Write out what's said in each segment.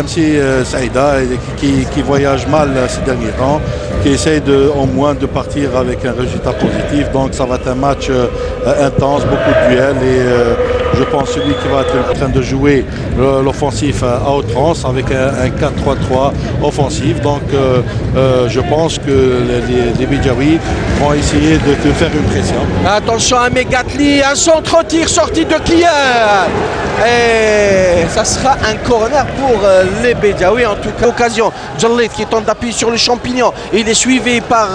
MC Saïda qui voyage mal ces derniers temps, qui essaye au moins de partir avec un résultat positif. Donc ça va être un match intense, beaucoup de duels et je pense celui qui va être en train de jouer l'offensif à outrance avec un 4-3-3 offensif. Donc je pense que les Béjaouis vont essayer de faire une pression. Attention à Megatli, un centre-tir sorti de Kian. Et ça sera un corner pour les Béjaouis en tout cas. Occasion, Djallit qui tente d'appuyer sur le champignon. Il est suivi par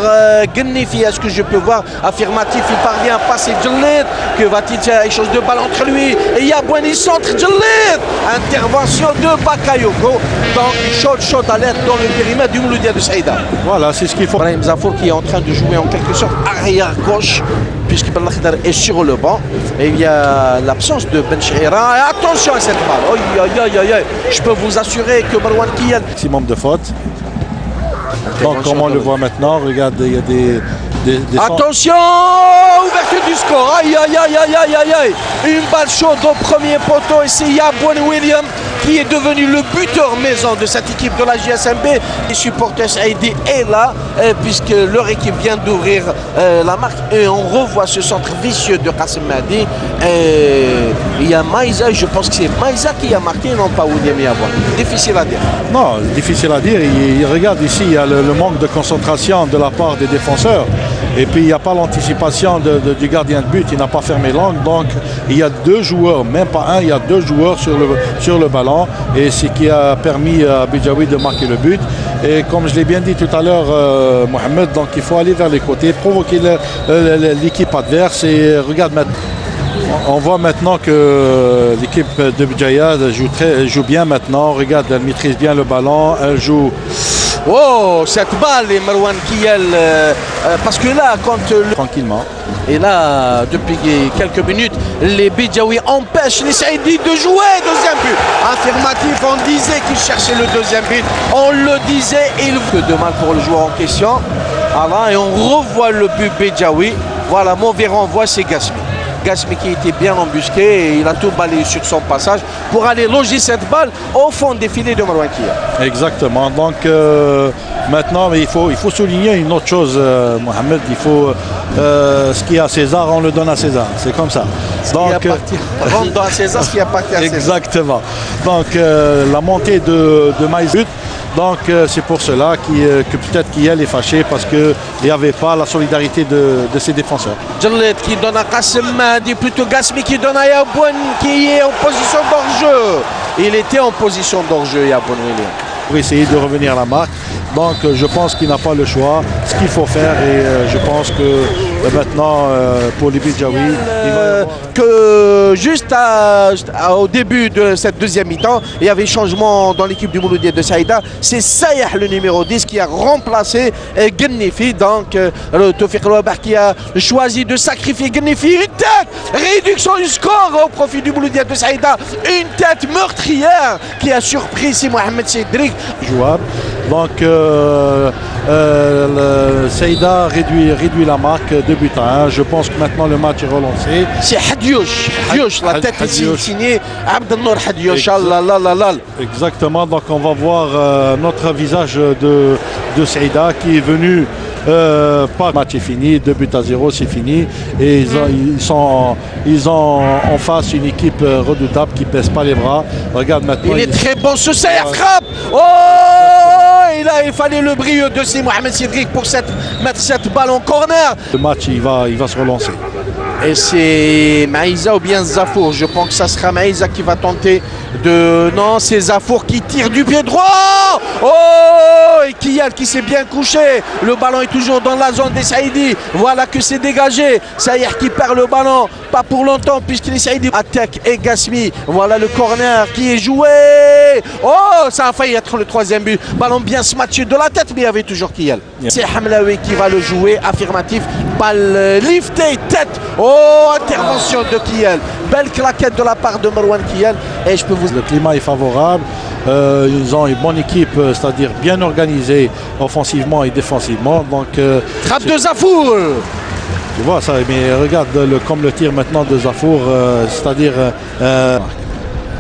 Gennefi. Est-ce que je peux voir? Affirmatif, il parvient à passer Djallit. Que va-t-il faire? Échange de balle entre lui et Yabouani centre Djallit. Intervention de Bakayoko. Donc shot alerte dans le périmètre du Mouloudia de Saïda. Voilà, c'est ce qu'il faut. Brahim Zafour qui est en train de jouer en quelque sorte arrière gauche, puisque Ben Lakhdar est sur le banc. Et il y a l'absence de Ben Chihira. Et attention à cette balle. Je peux vous assurer que Marwan Kiyan. Maximum de fautes. Donc, comme on le voit maintenant, regarde, il y a des attention, ouverture du score. Aïe. Une balle chaude au premier poteau. Et c'est Yabouani William qui est devenu le buteur maison de cette équipe de la JSMB. Les supporters Saïdi est là, puisque leur équipe vient d'ouvrir la marque. Et on revoit ce centre vicieux de Kassim Mahdi. Il y a Maïza, je pense que c'est Maïza qui a marqué, non pas William Yabouani. Difficile à dire. Non, difficile à dire. Regarde ici, il y a le manque de concentration de la part des défenseurs. Et puis il n'y a pas l'anticipation du gardien de but, il n'a pas fermé l'angle. Donc il y a deux joueurs, même pas un, il y a deux joueurs sur le ballon. Et ce qui a permis à Béjaoui de marquer le but. Et comme je l'ai bien dit tout à l'heure, Mohamed, donc il faut aller vers les côtés, provoquer l'équipe adverse. Et regarde maintenant. On voit maintenant que l'équipe de Béjaïa joue bien maintenant. Regarde, elle maîtrise bien le ballon, elle joue. Oh, cette balle est Marwan Kiel, parce que là, tranquillement. Et là, depuis quelques minutes, les Béjaouis empêchent les Saïdis de jouer. Deuxième but. Affirmatif, on disait qu'il cherchait le deuxième but. On le disait, il veut de mal pour le joueur en question. Voilà, et on revoit le but Béjaoui. Voilà, mauvais renvoi, c'est Gasmi. Gasmi qui était bien embusqué et il a tout balayé sur son passage pour aller loger cette balle au fond des filets de Marwan Kiel. Exactement. Donc maintenant, il faut souligner une autre chose, Mohamed. Il faut ce qui est à César, on le donne à César. C'est comme ça. Donc, rendre à César ce qui appartient à César. Exactement. Donc la montée de Maïzut. Donc c'est pour cela que peut-être Kiel est fâché parce qu'il n'y avait pas la solidarité de ses défenseurs. Djallit qui donne à Kassim Mahdi, plutôt Gasmi qui donne à Yabouani qui est en position d'hors-jeu. Il était en position d'hors-jeu, Yabouani William. Pour essayer de revenir à la marque. Donc je pense qu'il n'a pas le choix, ce qu'il faut faire et je pense que maintenant pour les Béjaouis, que juste au début de cette deuxième mi-temps, il y avait changement dans l'équipe du Mouloudia de Saïda. C'est Sayah le numéro 10 qui a remplacé Gennefi. Donc Tawfiq Louabar qui a choisi de sacrifier Gennefi. Une tête, réduction du score au profit du Mouloudia de Saïda. Une tête meurtrière qui a surpris si Mohamed Cédric. Jouable. Donc Saïda réduit la marque 2 buts à 1. Je pense que maintenant le match est relancé. C'est Hadioch, la tête ici signée Abdelnour Hadioch. Exactement, donc on va voir notre visage de Saïda qui est venu. Pas le match est fini, 2 buts à 0, c'est fini. Et ils ont en face une équipe redoutable qui ne pèse pas les bras. Regarde maintenant. Il est très bon ce Sayah frappe. Oh, et là il fallait le brio de C. Mohamed Cédric pour mettre cette balle en corner. Le match il va se relancer. Et c'est Maïza ou bien Zafour. Je pense que ça sera Maïza qui va tenter de... Non, c'est Zafour qui tire du pied droit. Oh, et Kiel qui s'est bien couché. Le ballon est toujours dans la zone des Saïdis. Voilà que c'est dégagé. Saïr qui perd le ballon. Pas pour longtemps puisque les Saïdis attaquent et Gasmi. Voilà le corner qui est joué. Oh, ça a failli être le troisième but. Ballon bien smatché de la tête, mais il y avait toujours Kiel. C'est Hamlaoui qui va le jouer. Affirmatif. Balle liftée, tête. Oh, intervention de Kiel. Belle claquette de la part de Marwan Kiel. Et je peux vous... Le climat est favorable. Ils ont une bonne équipe, c'est-à-dire bien organisée offensivement et défensivement. Donc, frappe de Zafour. Tu vois ça, mais regarde comme le tir maintenant de Zafour, c'est-à-dire...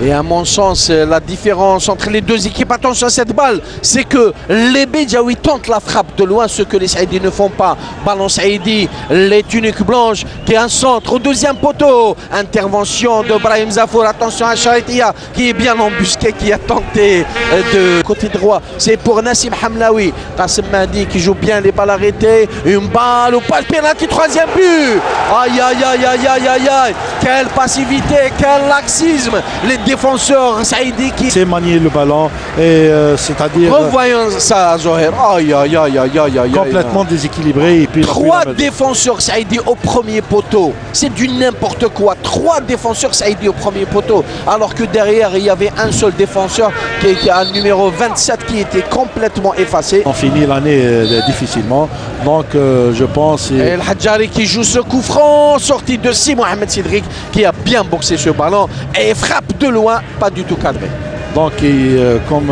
Et à mon sens, la différence entre les deux équipes, attention à cette balle, c'est que les Béjaouis tentent la frappe de loin, ce que les Saïdis ne font pas. Ballon Saïdi, les tuniques blanches, qui est un centre au deuxième poteau. Intervention de Brahim Zafour, attention à Charitia, qui est bien embusqué, qui a tenté de côté droit. C'est pour Nassim Hamlaoui. Kassim Madi qui joue bien les balles arrêtées. Une balle ou pas le pénalty, troisième but. Aïe, aïe, aïe, aïe, aïe, aïe, aïe. Quelle passivité, quel laxisme. Les défenseurs Saïdi qui c'est manier le ballon et c'est-à-dire revoyons ça Zoher. Aïe aïe aïe aïe aïe aïe. complètement déséquilibré et puis trois défenseurs Saïdi au premier poteau. C'est du n'importe quoi. Trois défenseurs Saïdi au premier poteau. Alors que derrière il y avait un seul défenseur qui était à numéro 27 qui était complètement effacé. On finit l'année difficilement. Donc je pense. Et El Hadjari qui joue ce coup franc, sorti de Si Mohamed Sidrik qui a bien boxé ce ballon et frappe de loin, pas du tout cadré. Donc comme